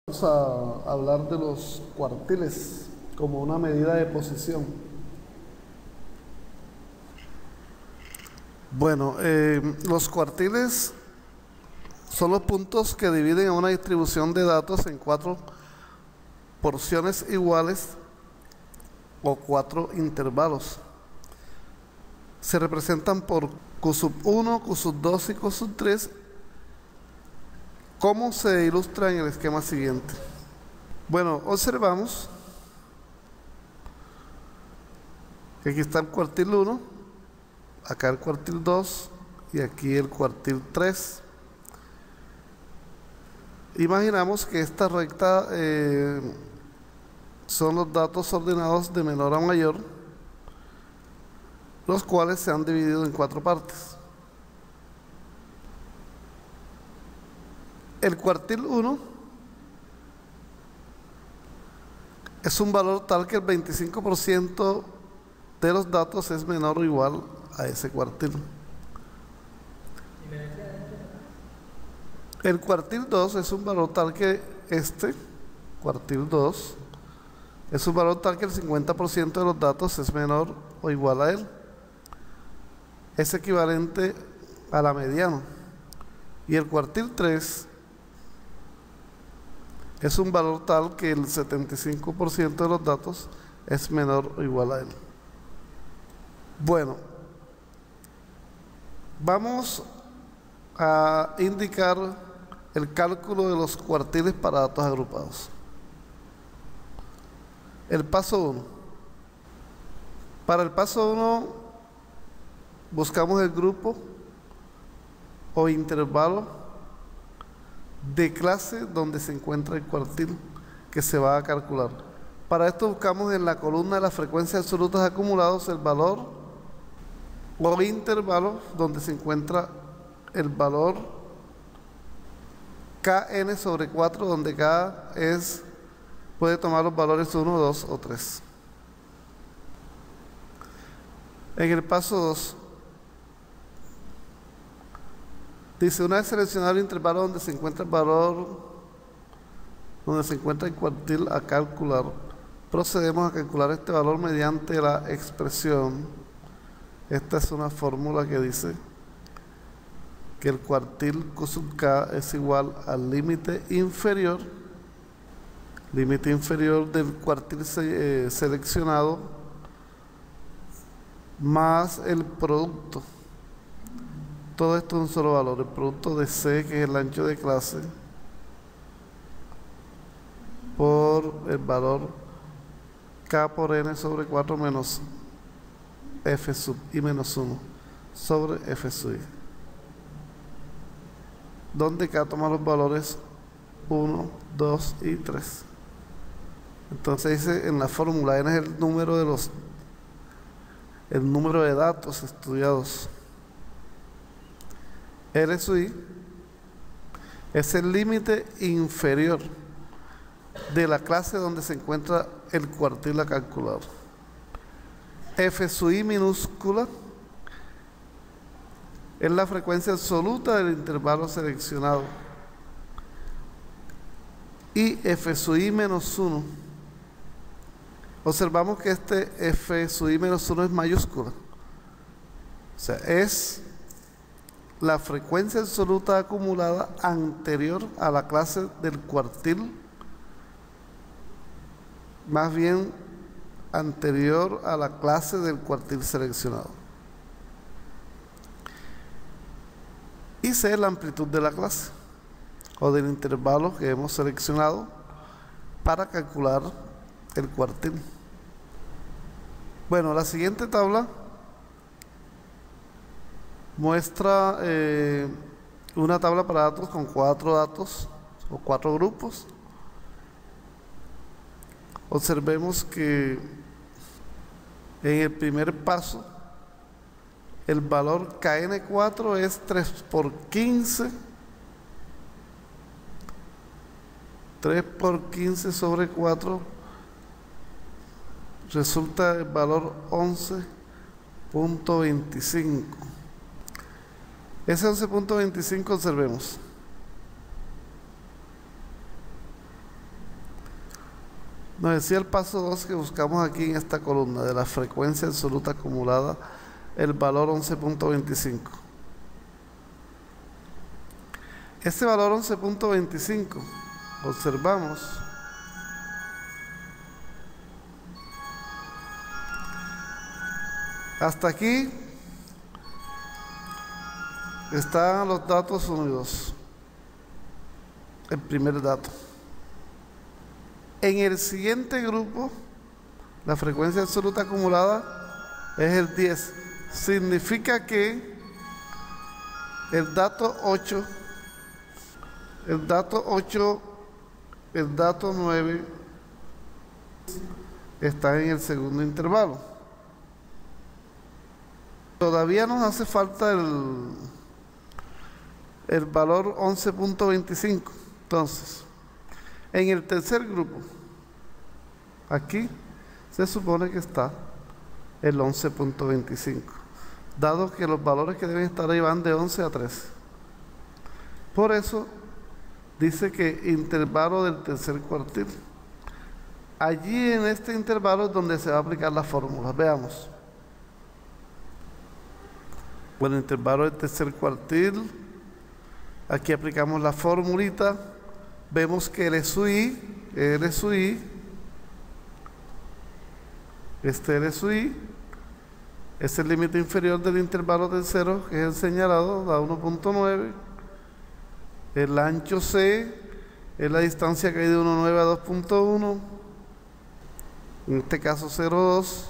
Vamos a hablar de los cuartiles como una medida de posición. Bueno, los cuartiles son los puntos que dividen a una distribución de datos en 4 porciones iguales o 4 intervalos. Se representan por Q sub 1, Q sub 2 y Q sub 3. ¿Cómo se ilustra en el esquema siguiente? Bueno, observamos que aquí está el cuartil 1, acá el cuartil 2 y aquí el cuartil 3. Imaginamos que esta recta son los datos ordenados de menor a mayor, los cuales se han dividido en 4 partes. El cuartil 1 es un valor tal que el 25% de los datos es menor o igual a ese cuartil. El cuartil 2 es un valor tal que cuartil 2, es un valor tal que el 50% de los datos es menor o igual a él. Es equivalente a la mediana. Y el cuartil 3 es un valor tal que el 75% de los datos es menor o igual a él. Bueno, vamos a indicar el cálculo de los cuartiles para datos agrupados. El paso 1. Para el paso 1 buscamos el grupo o intervalo de clase donde se encuentra el cuartil que se va a calcular. Para esto buscamos en la columna de las frecuencias absolutas acumulados el valor o intervalo donde se encuentra el valor kn sobre 4, donde k puede tomar los valores 1, 2 o 3. En el paso 2 dice, una vez seleccionado el intervalo donde se encuentra el valor, donde se encuentra el cuartil a calcular, procedemos a calcular este valor mediante la expresión. Esta es una fórmula que dice que el cuartil Q sub k es igual al límite inferior del cuartil seleccionado más el producto. Todo esto es un solo valor, el producto de C, que es el ancho de clase, por el valor K por N sobre 4 menos F sub I menos 1 sobre F sub I, donde K toma los valores 1, 2 y 3. Entonces dice en la fórmula, N es el número de datos estudiados. R sub I es el límite inferior de la clase donde se encuentra el cuartil a calcular. F sub I minúscula es la frecuencia absoluta del intervalo seleccionado. Y F sub I menos 1, observamos que este F sub I menos 1 es mayúscula. O sea, es la frecuencia absoluta acumulada anterior a la clase del cuartil, más bien anterior a la clase del cuartil seleccionado. Y C es la amplitud de la clase o del intervalo que hemos seleccionado para calcular el cuartil. Bueno, la siguiente tabla muestra una tabla para datos con 4 datos o 4 grupos. Observemos que en el primer paso el valor KN4 es 3 por 15. 3 por 15 sobre 4 resulta el valor 11.25. Ese 11.25 observemos Nos decía el paso 2 que buscamos aquí en esta columna de la frecuencia absoluta acumulada, el valor 11.25. Este valor 11.25, observamos, hasta aquí están los datos unidos. El primer dato. En el siguiente grupo, la frecuencia absoluta acumulada es el 10. Significa que el dato 8, el dato 9 está en el segundo intervalo. Todavía nos hace falta el valor 11.25. Entonces, en el tercer grupo, aquí se supone que está el 11.25, dado que los valores que deben estar ahí van de 11 a 13. Por eso dice que intervalo del tercer cuartil. Allí en este intervalo es donde se va a aplicar la fórmula. Veamos. Bueno, intervalo del tercer cuartil. Aquí aplicamos la formulita. Vemos que el SUI, este LSUI es el límite inferior del intervalo tercero, que es el señalado, da 1.9. El ancho C es la distancia que hay de 1.9 a 2.1, en este caso 0.2.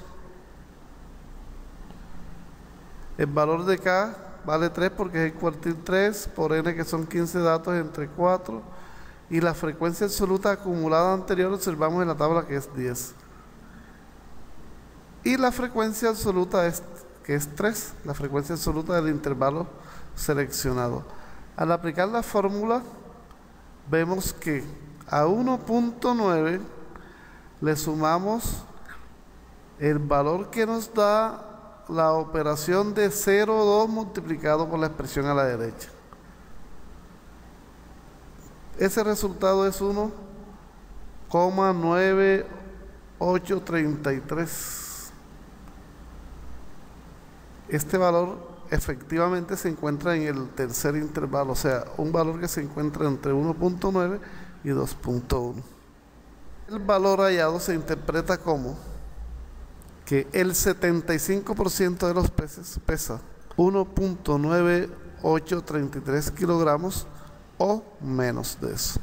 El valor de K vale 3 porque es el cuartil 3 por N, que son 15 datos entre 4. Y la frecuencia absoluta acumulada anterior observamos en la tabla que es 10. Y la frecuencia absoluta que es 3, la frecuencia absoluta del intervalo seleccionado. Al aplicar la fórmula, vemos que a 1.9 le sumamos el valor que nos da la operación de 0,2 multiplicado por la expresión a la derecha. Ese resultado es 1,9833. Este valor efectivamente se encuentra en el tercer intervalo, o sea, un valor que se encuentra entre 1.9 y 2.1. El valor hallado se interpreta como que el 75% de los peces pesa 1.9833 kilogramos o menos de eso.